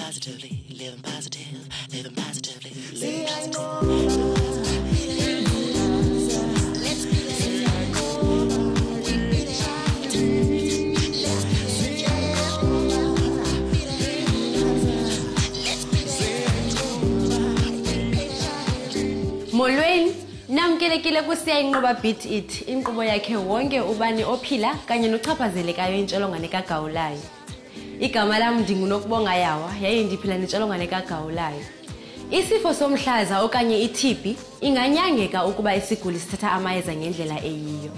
positively, living positive, living positively, living positive. Molweni namkelekile kusiya inqoba beat it inkqubo yakhe wonke ubani ophila kanye nochaphazelekayo intsholongwane kagawulayo. Igama lam ndingunokubonga Yawa yaye ndiphila nentsholongwane kagawulayo. Isifo somhlaza okanye i-TB inganyangeka ukuba isiguli sithatha amayeza ngendlela eyiyo.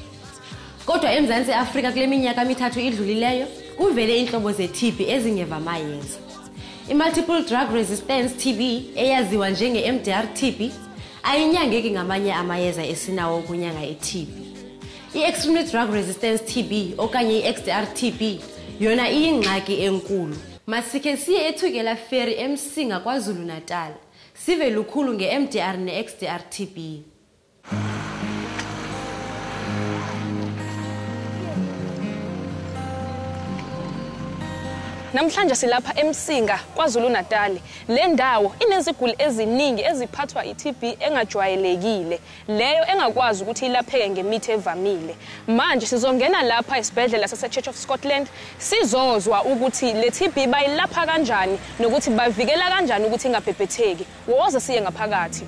Kodwa eMzantsi Afrika kule minyaka mithathu idlulileyo kuvele iintlobo ze-TB ezingeva amayeza. I-multiple drug resistance TB eyaziwa njenge-MDR TB ayinyangeki ngamanye amayeza esinawo ukunyanga i-TB. I-extremely drug resistance TB okanye i-XDR TB yona iyingxaki enkulu. Masikhe siye eThukela Ferry eMsinga KwaZulu-Natal sive lukhulu nge-MDR ne-XDR TB. Namhlanje silapha eMsinga KwaZulu-Natal. Le ndawo ineziguli eziningi eziphathwa i-TB engajwayelekile, leyo engakwazi ukuthi ilapheke ngemithi evamile. Manje sizongena lapha esibhedlela sase-Church of Scotland sizozwa ukuthi le TB bayilapha kanjani nokuthi bavikela kanjani ukuthi ingabhebhetheki. Woza siye ngaphakathi.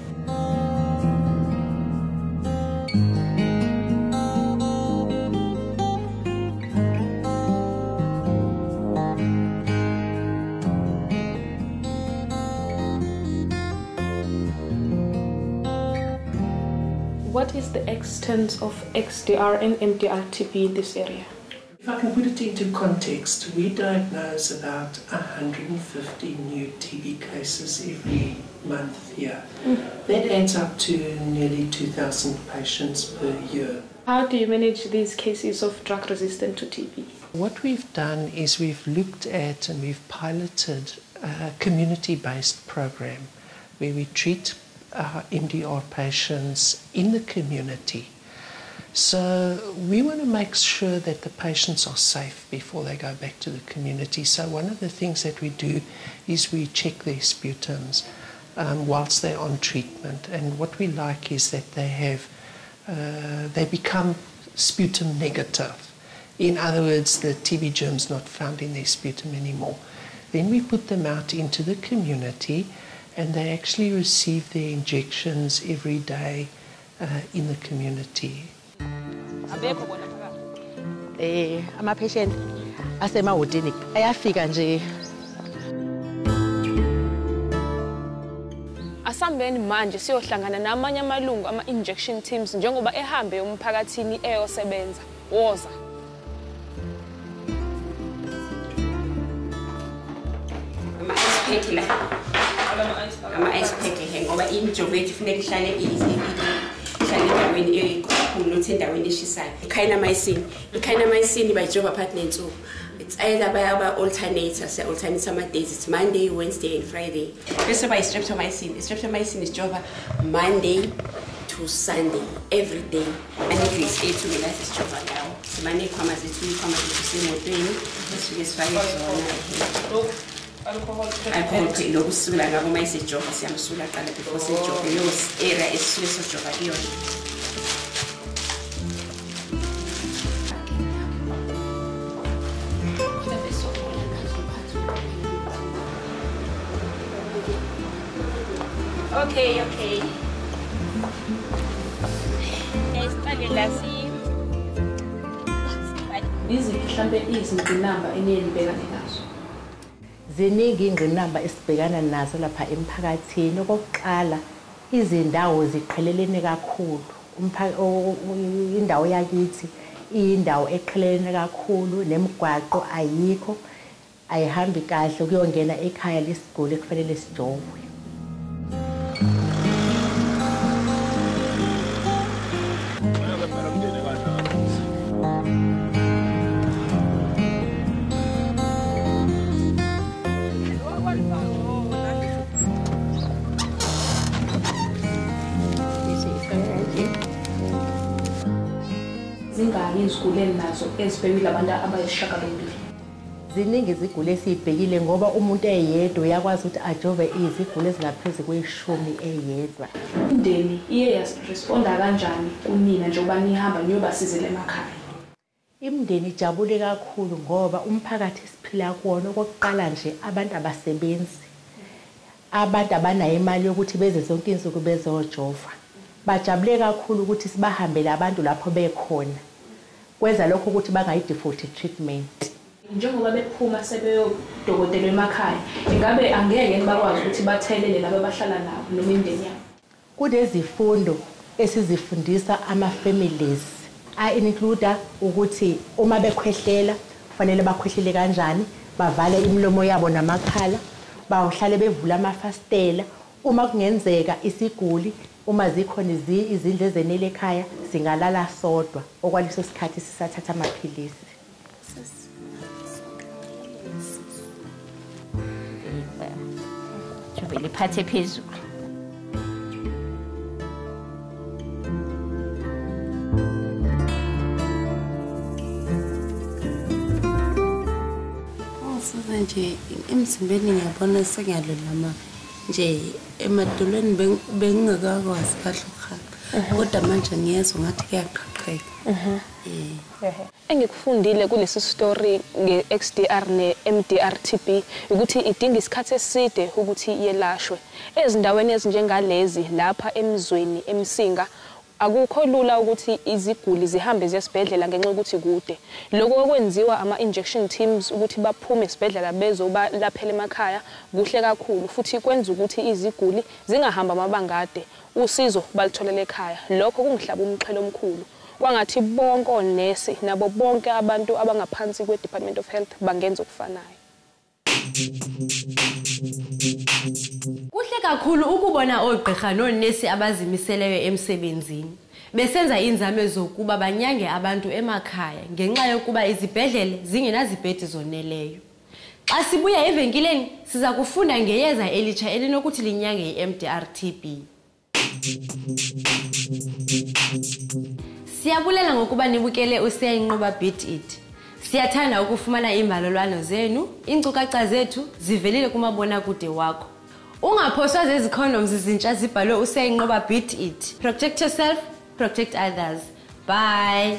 What is the extent of XDR and MDR TB in this area? If I can put it into context, we diagnose about 150 new TB cases every month here. That adds up to nearly 2,000 patients per year. How do you manage these cases of drug resistant to TB? What we've done is we've looked at and we've piloted a community-based program where we treat MDR patients in the community. So we want to make sure that the patients are safe before they go back to the community. So one of the things that we do is we check their sputums whilst they're on treatment. And what we like is that they become sputum negative. In other words, the TB germ's not found in their sputum anymore. Then we put them out into the community and they actually receive their injections every day in the community. Ama patient asemawodini ayafika nje. Asambeni manje siyohlangana namanye amalungu ama-injection teams njengoba ehambe umphakathini eyosebenza. Woza. Ama-ice pack ngoba imijovo yethu kufanele ihlale endaweni ekhulu nokuthi endaweni eshisayo. I-Kinamycin bayijova phakathi nensuku. It's either by-alternate ama-days. It's Monday, Wednesday and Friday. Bese by-streptomycin. I-streptomycin is jova Monday to Sunday, every day. Anedlisi ethu ngelathi sijova ngawo. Simane ikhwama zethu zisemotweni esifike sifake zona. Alcohol lokusula ngabo mayisejova siyamsula qala before sejova yos area esisuke sejova kuyona. Okay. Esiqalela Mhlambe izingqinamba eniyeni nibhekane nazo. Ziningi ingqinamba esibhekana nazo lapha emphakathini. Okokuqala, izindawo ziqhelelene kakhulu. Indawo yakithi indawo eqhelelene kakhulu nemigwaqo ayikho, ayihambi kahle ukuyongena ekhaya lesiguli kufanele sijovwe. Zingaki izigulane nazo ezibhekile abantu abayisishiyagalombili? ziningi iziguli esibhekile ngoba umuntu eyedwa uyakwazi ukuthi ajove iziguli ezingaphezu kweshumi eyedwa. Imindeni iye yasresponda kanjani kunina njengoba nihamba niyobasizela emakhaya? Imindeni ijabule kakhulu ngoba umphakathi siphila kuwona okokuqala nje abantu abasebenzi. Abantu abanayo imali yokuthi beze zonke insuku bezojova. Bajabule kakhulu ukuthi sibahambele abantu lapho bekhona. Kwenza lokho ukuthi bangayi-default treatment. Njengoba bephuma sebeyodokotelwa emakhaya, ingabe angeke bakwazi ukuthi bathelele labo abahlala nabo noma imindeni yabo? Kunezifundo esizifundisa ama-families a-include ukuthi uma bekhwehlela kufanele bakhwehlele kanjani, bavale imilomo yabo namakhala, bawuhlale bevula amafastela. Uma kungenzeka isiguli uma zikhona izindlu ezenele ekhaya singalala sodwa okwaleso sikhathi sisathatha amaphilisi. Jovele phathe phezulu. Nje emzimbeni ngiyabona sengiyalulama nje emadolweni bengingakwazi kahle ukuhamba kodwa manje ngiyezwa ngathi kuyaqhaqheka. Engikufundile kulesi story nge-XDR ne-MDR TB ukuthi idinga isikhathi eside ukuthi yelashwe. Ezindaweni ezinjengalezi lapha emzweni eMsinga akukho lula ukuthi iziguli zihambe zesibhedlela ngenxa ukuthi kude. Lokho okwenziwa ama-injection teams ukuthi baphume esibhedlela bezobalaphela emakhaya kuhle kakhulu futhi kwenza ukuthi iziguli zingahamba amabanga ade usizo balitholela ekhaya. Lokho kungihlaba umxhelo omkhulu. Kwangathi bonke onesi nabo bonke abantu abangaphansi kwe-Department of Health bangenza okufanayo. Kuhle kakhulu ukubona ogqirha nonesi abazimiseleyo emsebenzini besenza inzame zokuba banyange abantu emakhaya ngenxa yokuba izibhedlele zingenazibhedi zoneleyo. Xa sibuya evenkileni siza kufunda ngeyeza elitsha elinokuthi linyange i-MDR TB. Siyabulela ngokuba nibukele uSiyayinqoba Beat It. Siyathanda ukufumana imbalelwano zenu, inkcukacha zethu zivelile kumabonakude wakho. Ungaphoswa zezi condoms izintsha zibhalwe uSiyayinqoba Beat It. Protect yourself, protect others. Bye.